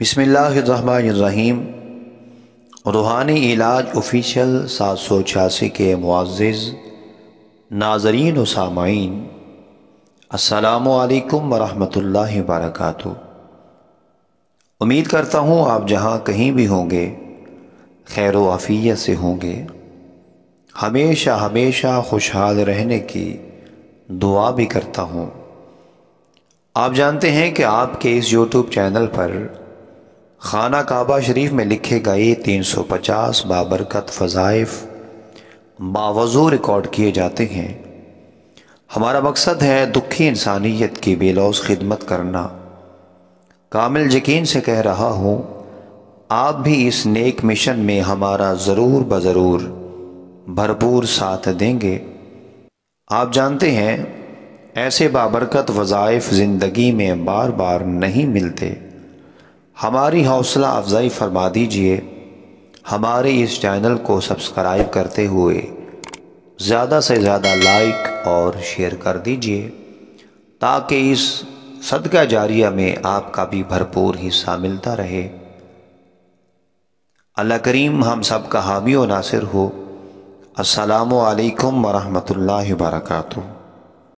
بسم اللہ الرحمن الرحیم۔ روحانی علاج آفیشیل 786 کے معزز ناظرین و سامعین، السلام علیکم ورحمۃ اللہ وبرکاتہ۔ امید کرتا ہوں آپ جہاں کہیں بھی ہوں گے خیر و عافیت سے ہوں گے، ہمیشہ ہمیشہ خوشحال رہنے کی دعا بھی کرتا ہوں۔ آپ جانتے ہیں کہ آپ کے اس یوٹیوب چینل پر خانہ کعبہ شریف میں لکھے گئے 350 بابرکت وظائف باوضو ریکارڈ کیے جاتے ہیں۔ ہمارا مقصد ہے دکھی انسانیت کی بے لوث خدمت کرنا۔ کامل یقین سے کہہ رہا ہوں، آپ بھی اس نیک مشن میں ہمارا ضرور بضرور بھرپور ساتھ دیں گے۔ آپ جانتے ہیں ایسے بابرکت وظائف زندگی میں بار بار نہیں ملتے۔ ہماری حوصلہ افزائی فرما دیجئے، ہمارے اس چینل کو سبسکرائب کرتے ہوئے زیادہ سے زیادہ لائک اور شیئر کر دیجئے تاکہ اس صدقہ جاریہ میں آپ کا بھی بھرپور حصہ ملتا رہے۔ اللہ کریم ہم سب کا حامی و ناصر ہو۔ السلام علیکم ورحمۃ اللہ وبرکاتہ۔